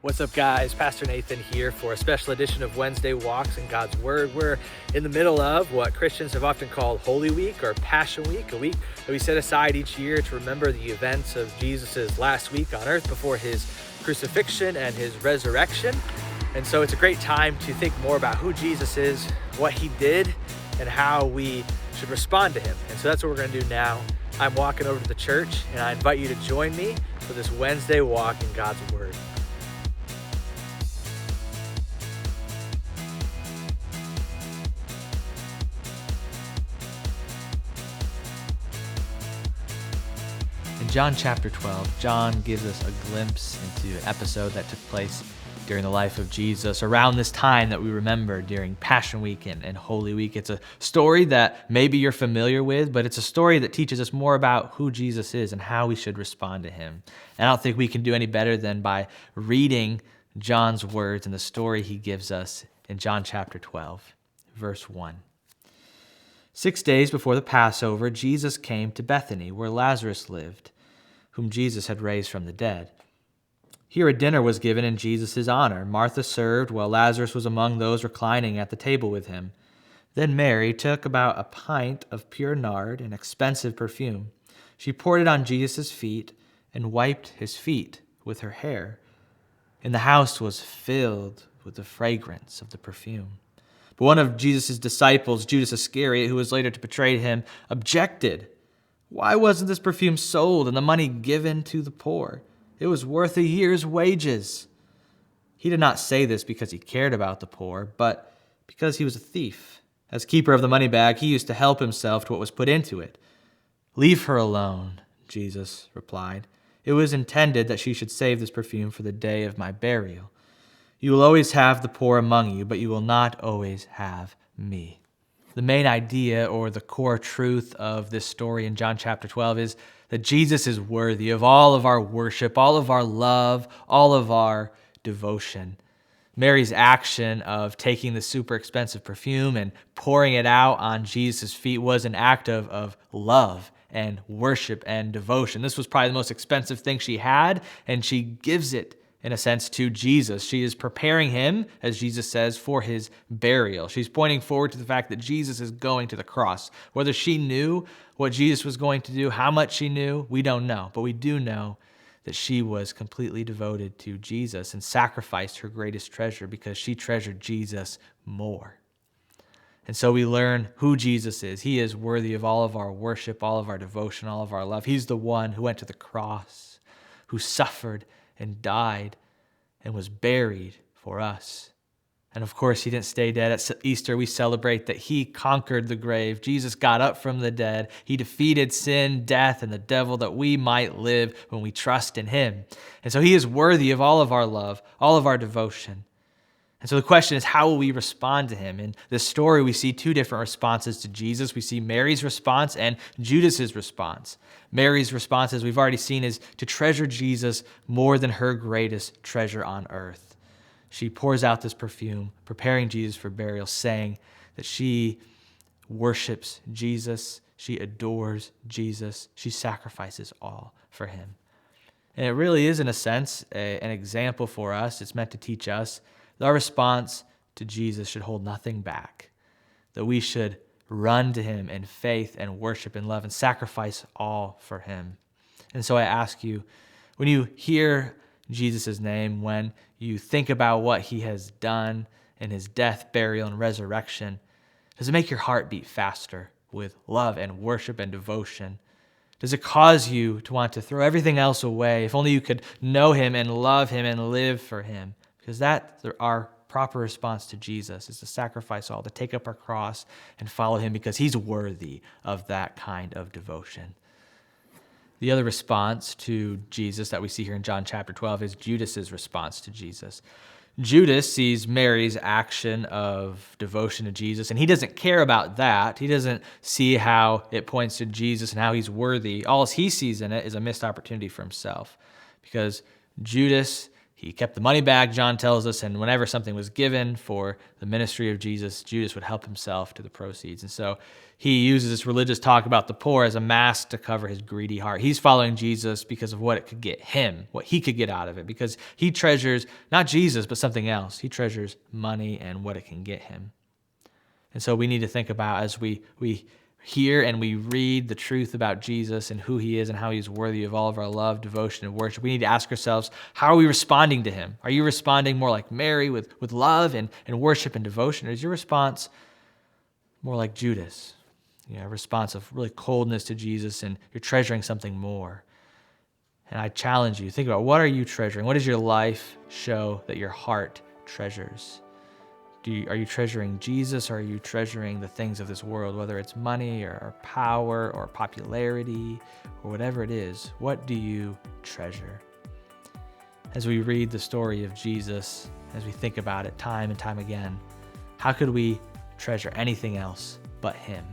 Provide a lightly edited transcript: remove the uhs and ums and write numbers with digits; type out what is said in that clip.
What's up, guys? Pastor Nathan here for a special edition of Wednesday Walks in God's Word. We're in the middle of what Christians have often called Holy Week or Passion Week, a week that we set aside each year to remember the events of Jesus' last week on earth before his crucifixion and his resurrection. And so it's a great time to think more about who Jesus is, what he did, and how we should respond to him. And so that's what we're going to do now. I'm walking over to the church, and I invite you to join me for this Wednesday walk in God's Word. In John chapter 12, John gives us a glimpse into an episode that took place during the life of Jesus around this time that we remember during Passion Week and Holy Week. It's a story that maybe you're familiar with, but it's a story that teaches us more about who Jesus is and how we should respond to him. And I don't think we can do any better than by reading John's words and the story he gives us in John chapter 12, verse 1. 6 days before the Passover, Jesus came to Bethany, where Lazarus lived, whom Jesus had raised from the dead. Here a dinner was given in Jesus' honor. Martha served, while Lazarus was among those reclining at the table with him. Then Mary took about a pint of pure nard, an expensive perfume. She poured it on Jesus' feet and wiped his feet with her hair. And the house was filled with the fragrance of the perfume. But one of Jesus' disciples, Judas Iscariot, who was later to betray him, objected. Why wasn't this perfume sold and the money given to the poor? It was worth a year's wages. He did not say this because he cared about the poor, but because he was a thief. As keeper of the money bag, he used to help himself to what was put into it. Leave her alone, Jesus replied. It was intended that she should save this perfume for the day of my burial. You will always have the poor among you, but you will not always have me. The main idea or the core truth of this story in John chapter 12 is that Jesus is worthy of all of our worship, all of our love, all of our devotion. Mary's action of taking the super expensive perfume and pouring it out on Jesus' feet was an act of love and worship and devotion. This was probably the most expensive thing she had, and she gives it in a sense, to Jesus. She is preparing him, as Jesus says, for his burial. She's pointing forward to the fact that Jesus is going to the cross. Whether she knew what Jesus was going to do, how much she knew, we don't know. But we do know that she was completely devoted to Jesus and sacrificed her greatest treasure because she treasured Jesus more. And so we learn who Jesus is. He is worthy of all of our worship, all of our devotion, all of our love. He's the one who went to the cross, who suffered and died and was buried for us. And of course, he didn't stay dead. At Easter, we celebrate that he conquered the grave. Jesus got up from the dead. He defeated sin, death, and the devil that we might live when we trust in him. And so he is worthy of all of our love, all of our devotion. And so the question is, how will we respond to him? In this story, we see two different responses to Jesus. We see Mary's response and Judas's response. Mary's response, as we've already seen, is to treasure Jesus more than her greatest treasure on earth. She pours out this perfume, preparing Jesus for burial, saying that she worships Jesus, she adores Jesus, she sacrifices all for him. And it really is, in a sense, an example for us. It's meant to teach us that our response to Jesus should hold nothing back, that we should run to him in faith and worship and love and sacrifice all for him. And so I ask you, when you hear Jesus' name, when you think about what he has done in his death, burial, and resurrection, does it make your heart beat faster with love and worship and devotion? Does it cause you to want to throw everything else away? If only you could know him and love him and live for him. Because that's our proper response to Jesus, is to sacrifice all, to take up our cross and follow him because he's worthy of that kind of devotion. The other response to Jesus that we see here in John chapter 12 is Judas's response to Jesus. Judas sees Mary's action of devotion to Jesus, and he doesn't care about that. He doesn't see how it points to Jesus and how he's worthy. All he sees in it is a missed opportunity for himself, because Judas, he kept the money back, John tells us, and whenever something was given for the ministry of Jesus, Judas would help himself to the proceeds. And so he uses this religious talk about the poor as a mask to cover his greedy heart. He's following Jesus because of what it could get him, what he could get out of it, because he treasures not Jesus, but something else. He treasures money and what it can get him. And so we need to think about, as we hear and we read the truth about Jesus and who he is and how he's worthy of all of our love, devotion, and worship, we need to ask ourselves, how are we responding to him? Are you responding more like Mary with love and worship and devotion? Or is your response more like Judas? A response of really coldness to Jesus, and you're treasuring something more. And I challenge you, think about, what are you treasuring? What does your life show that your heart treasures? Are you treasuring Jesus, or are you treasuring the things of this world, whether it's money or power or popularity or whatever it is? What do you treasure? As we read the story of Jesus, as we think about it time and time again, how could we treasure anything else but him?